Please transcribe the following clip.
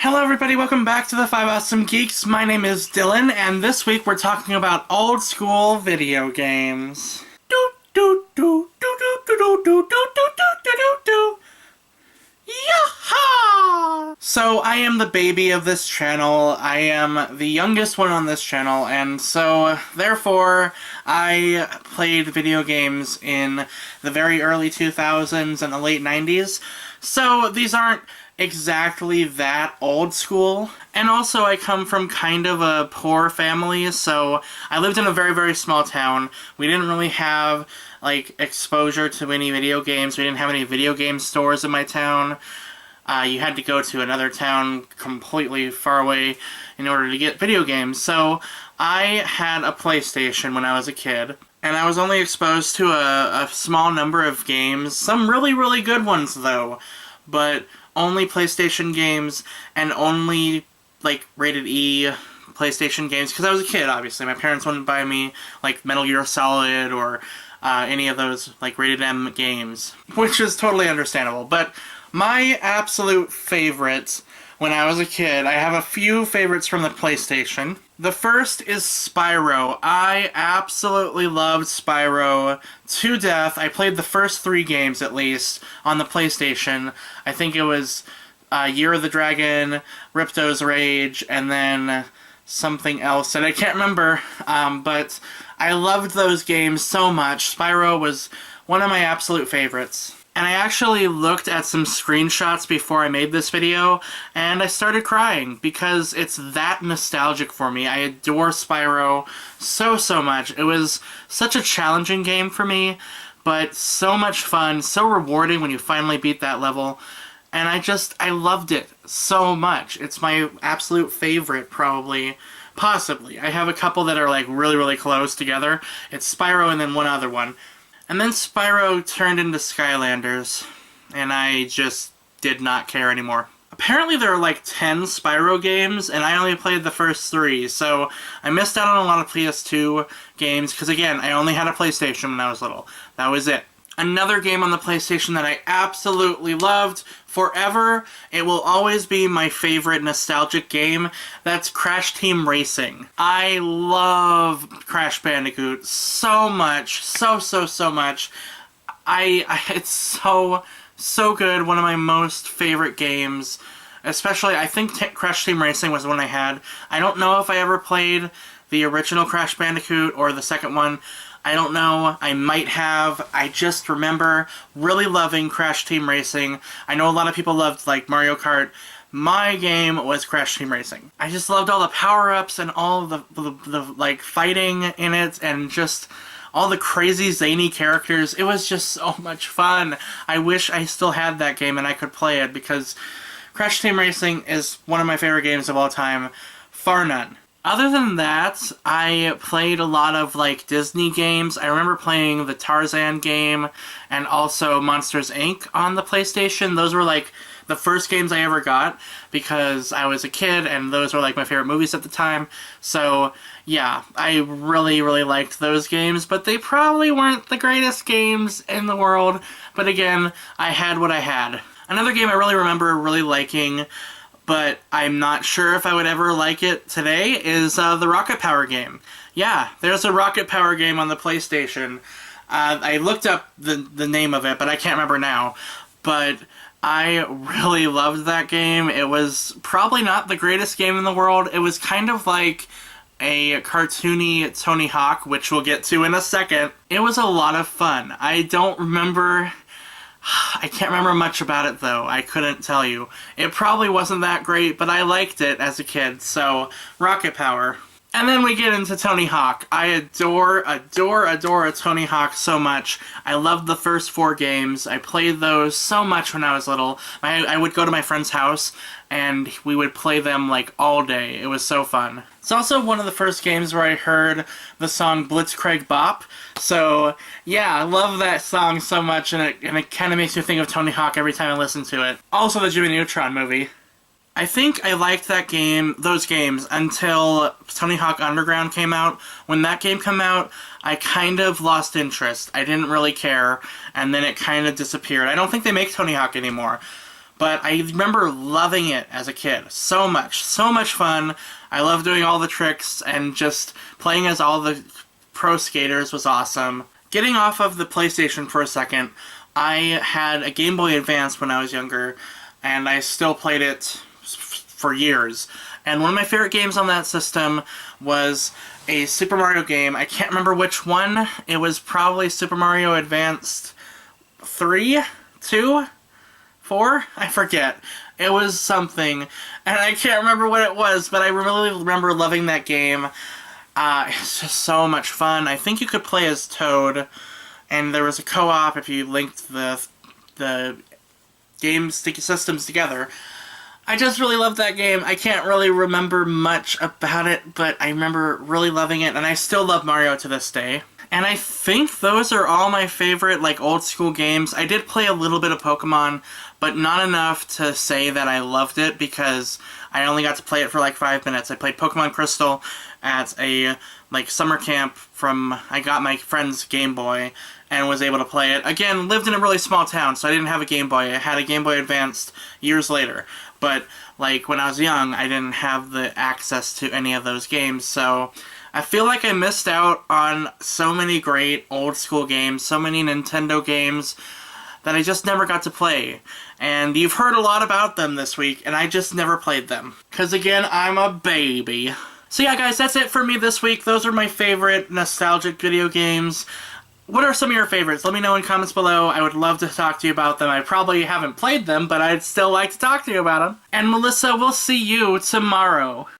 Hello everybody, welcome back to the 5 Awesome Geeks. My name is Dylan, and this week we're talking about old school video games. Yaha! So I am the baby of this channel. I am the youngest one on this channel, and so therefore I played video games in the very early 2000s and the late 90s. So these aren't exactly that old school. And also I come from kind of a poor family, so I lived in a very, very small town. We didn't really have like exposure to any video games. We didn't have any video game stores in my town. You had to go to another town completely far away in order to get video games. So I had a PlayStation when I was a kid, and I was only exposed to a small number of games. Some really, really good ones though, but only PlayStation games and only like rated E PlayStation games, because I was a kid, obviously. My parents wouldn't buy me like Metal Gear Solid or any of those like rated M games, which is totally understandable. But my absolute favorites when I was a kid, I have a few favorites from the PlayStation. The first is Spyro. I absolutely loved Spyro to death. I played the first 3 games, at least, on the PlayStation. I think it was Year of the Dragon, Ripto's Rage, and then something else that I can't remember. But I loved those games so much. Spyro was one of my absolute favorites. And I actually looked at some screenshots before I made this video, and I started crying because it's that nostalgic for me. I adore Spyro so much. It was such a challenging game for me, but so much fun, so rewarding when you finally beat that level. And I loved it so much. It's my absolute favorite, probably. Possibly. I have a couple that are like really, really close together. It's Spyro and then one other one. And then Spyro turned into Skylanders, and I just did not care anymore. Apparently there are like 10 Spyro games, and I only played the first 3, so I missed out on a lot of PS2 games, because again, I only had a PlayStation when I was little. That was it. Another game on the PlayStation that I absolutely loved forever, it will always be my favorite nostalgic game, that's Crash Team Racing. I love Crash Bandicoot so much, so much. It's so good, one of my most favorite games. Especially, I think Crash Team Racing was the one I had. I don't know if I ever played the original Crash Bandicoot or the second one. I don't know, I might have. I just remember really loving Crash Team Racing. I know a lot of people loved like Mario Kart. My game was Crash Team Racing. I just loved all the power-ups and all the like fighting in it, and just all the crazy zany characters. It was just so much fun. I wish I still had that game and I could play it, because Crash Team Racing is one of my favorite games of all time, far none. Other than that, I played a lot of like Disney games. I remember playing the Tarzan game and also Monsters, Inc. on the PlayStation. Those were like the first games I ever got because I was a kid and those were like my favorite movies at the time. So yeah, I really liked those games, but they probably weren't the greatest games in the world. But again, I had what I had. Another game I really remember really liking, but I'm not sure if I would ever like it today, is the Rocket Power game. Yeah, there's a Rocket Power game on the PlayStation. I looked up the name of it, but I can't remember now. But I really loved that game. It was probably not the greatest game in the world. It was kind of like a cartoony Tony Hawk, which we'll get to in a second. It was a lot of fun. I can't remember much about it though. I couldn't tell you. It probably wasn't that great, but I liked it as a kid, so Rocket Power. And then we get into Tony Hawk. I adore Tony Hawk so much. I loved the first 4 games. I played those so much when I was little. I would go to my friend's house and we would play them like all day. It was so fun. It's also one of the first games where I heard the song Blitzkrieg Bop. So yeah, I love that song so much, and it kind of makes me think of Tony Hawk every time I listen to it. Also the Jimmy Neutron movie. I think I liked those games until Tony Hawk Underground came out. When that game came out, I kind of lost interest. I didn't really care, and then it kind of disappeared. I don't think they make Tony Hawk anymore. but I remember loving it as a kid. So much fun. I love doing all the tricks, and just playing as all the pro skaters was awesome. Getting off of the PlayStation for a second, I had a Game Boy Advance when I was younger, and I still played it for years. And one of my favorite games on that system was a Super Mario game. I can't remember which one. It was probably Super Mario Advance 3? 2? 4? I forget. It was something. And I can't remember what it was, but I really remember loving that game. It's just so much fun. I think you could play as Toad, and there was a co-op if you linked the game systems together. I just really loved that game. I can't really remember much about it, but I remember really loving it, and I still love Mario to this day. And I think those are all my favorite, like, old school games. I did play a little bit of Pokemon, but not enough to say that I loved it, because I only got to play it for like 5 minutes. I played Pokemon Crystal at a, like, summer camp I got my friend's Game Boy and was able to play it. Again, lived in a really small town, so I didn't have a Game Boy. I had a Game Boy Advance years later. But, like, when I was young, I didn't have the access to any of those games, so I feel like I missed out on so many great old school games, so many Nintendo games that I just never got to play. And you've heard a lot about them this week, and I just never played them. Because again, I'm a baby. So yeah, guys, that's it for me this week. Those are my favorite nostalgic video games. What are some of your favorites? Let me know in comments below. I would love to talk to you about them. I probably haven't played them, but I'd still like to talk to you about them. And Melissa, we'll see you tomorrow.